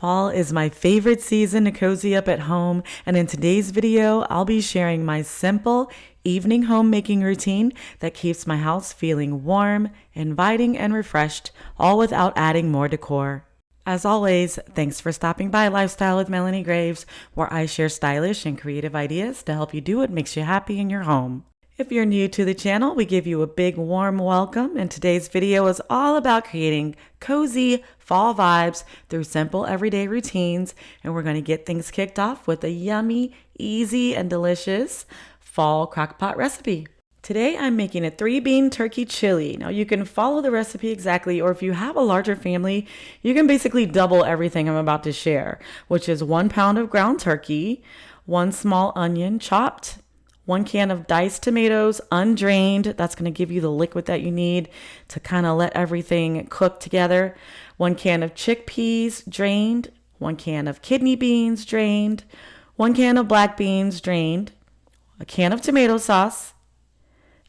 Fall is my favorite season to cozy up at home, and in today's video, I'll be sharing my simple evening homemaking routine that keeps my house feeling warm, inviting, and refreshed, all without adding more decor. As always, thanks for stopping by Lifestyle with Melonie Graves, where I share stylish and creative ideas to help you do what makes you happy in your home. If you're new to the channel, we give you a big warm welcome, and today's video is all about creating cozy fall vibes through simple everyday routines, and we're going to get things kicked off with a yummy, easy, and delicious fall crock-pot recipe. Today I'm making a 3-bean turkey chili. Now you can follow the recipe exactly, or if you have a larger family, you can basically double everything I'm about to share, which is 1 pound of ground turkey, 1 small onion chopped, 1 can of diced tomatoes, undrained. That's going to give you the liquid that you need to kind of let everything cook together. 1 can of chickpeas, drained. 1 can of kidney beans, drained. 1 can of black beans, drained. A can of tomato sauce.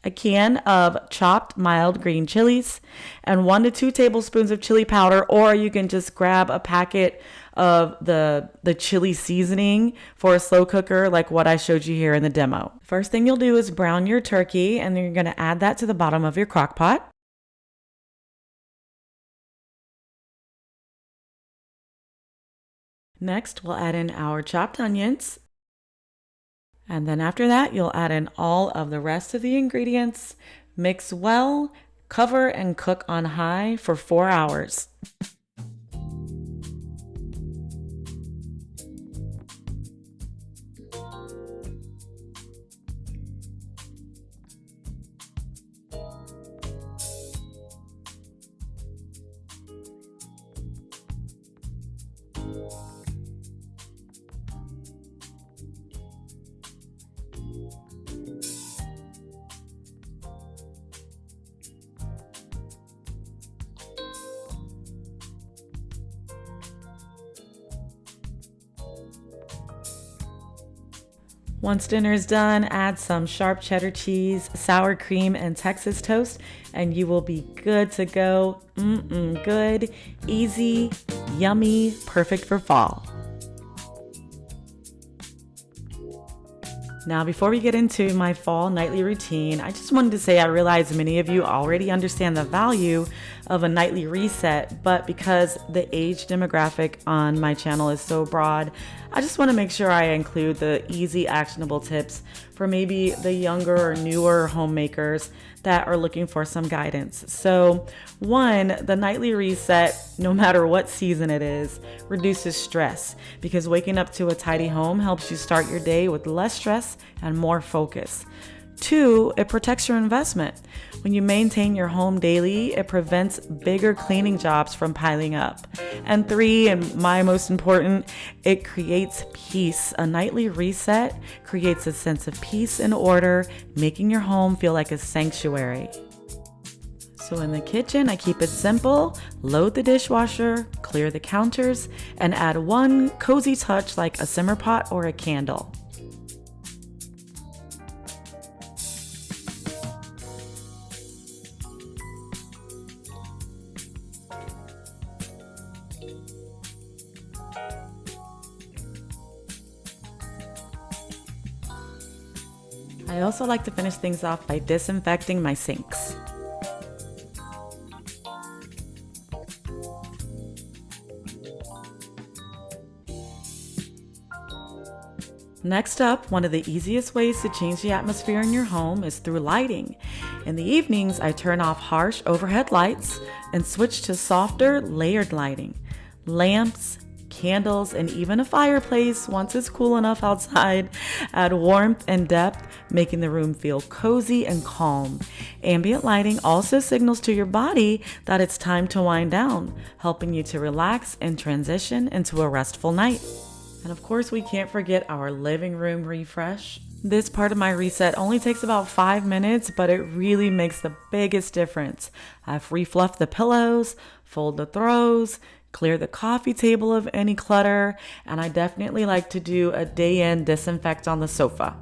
A can of chopped mild green chilies, and 1 to 2 tablespoons of chili powder, or you can just grab a packet of the chili seasoning for a slow cooker like what I showed you here in the demo. First thing you'll do is brown your turkey, and then you're going to add that to the bottom of your crock pot. Next, we'll add in our chopped onions. And then after that, you'll add in all of the rest of the ingredients, mix well, cover and cook on high for 4 hours. Once dinner is done, add some sharp cheddar cheese, sour cream, and Texas toast, and you will be good to go. Good, easy, yummy, perfect for fall. Now, before we get into my fall nightly routine, I just wanted to say I realize many of you already understand the value of a nightly reset, but because the age demographic on my channel is so broad, I just want to make sure I include the easy, actionable tips for maybe the younger or newer homemakers that are looking for some guidance. So 1, the nightly reset, no matter what season it is, reduces stress because waking up to a tidy home helps you start your day with less stress and more focus. 2, it protects your investment. When you maintain your home daily, it prevents bigger cleaning jobs from piling up. And 3, and my most important, it creates peace. A nightly reset creates a sense of peace and order, making your home feel like a sanctuary. So in the kitchen, I keep it simple, load the dishwasher, clear the counters, and add 1 cozy touch like a simmer pot or a candle. I also like to finish things off by disinfecting my sinks. Next up, one of the easiest ways to change the atmosphere in your home is through lighting. In the evenings, I turn off harsh overhead lights and switch to softer, layered lighting. Lamps, candles, and even a fireplace once it's cool enough outside add warmth and depth, making the room feel cozy and calm. Ambient lighting also signals to your body that it's time to wind down, helping you to relax and transition into a restful night. And of course, we can't forget our living room refresh. This part of my reset only takes about 5 minutes, but it really makes the biggest difference. I've refluffed the pillows, fold the throws, clear the coffee table of any clutter, and I definitely like to do a day-in disinfect on the sofa.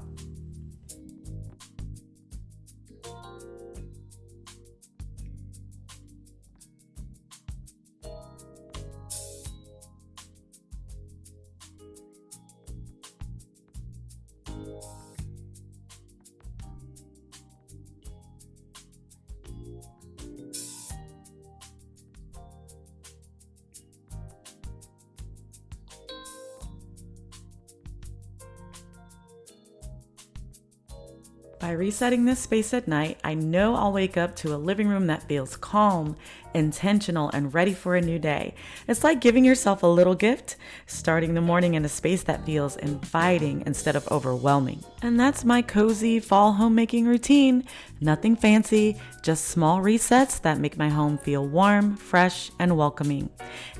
By resetting this space at night, I know I'll wake up to a living room that feels calm, intentional, and ready for a new day. It's like giving yourself a little gift, starting the morning in a space that feels inviting instead of overwhelming. And that's my cozy fall homemaking routine. Nothing fancy, just small resets that make my home feel warm, fresh, and welcoming.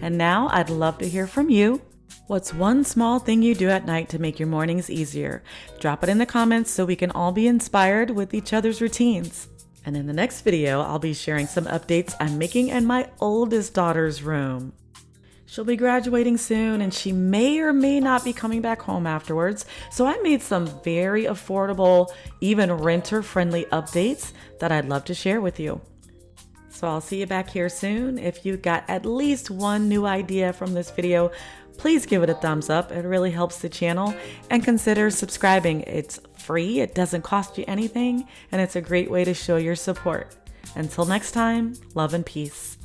And now I'd love to hear from you. What's one small thing you do at night to make your mornings easier? Drop it in the comments so we can all be inspired with each other's routines. And in the next video, I'll be sharing some updates I'm making in my oldest daughter's room. She'll be graduating soon and she may or may not be coming back home afterwards. So I made some very affordable, even renter-friendly updates that I'd love to share with you. So I'll see you back here soon. If you got at least one new idea from this video, please give it a thumbs up. It really helps the channel, and consider subscribing. It's free, it doesn't cost you anything, and it's a great way to show your support. Until next time, love and peace.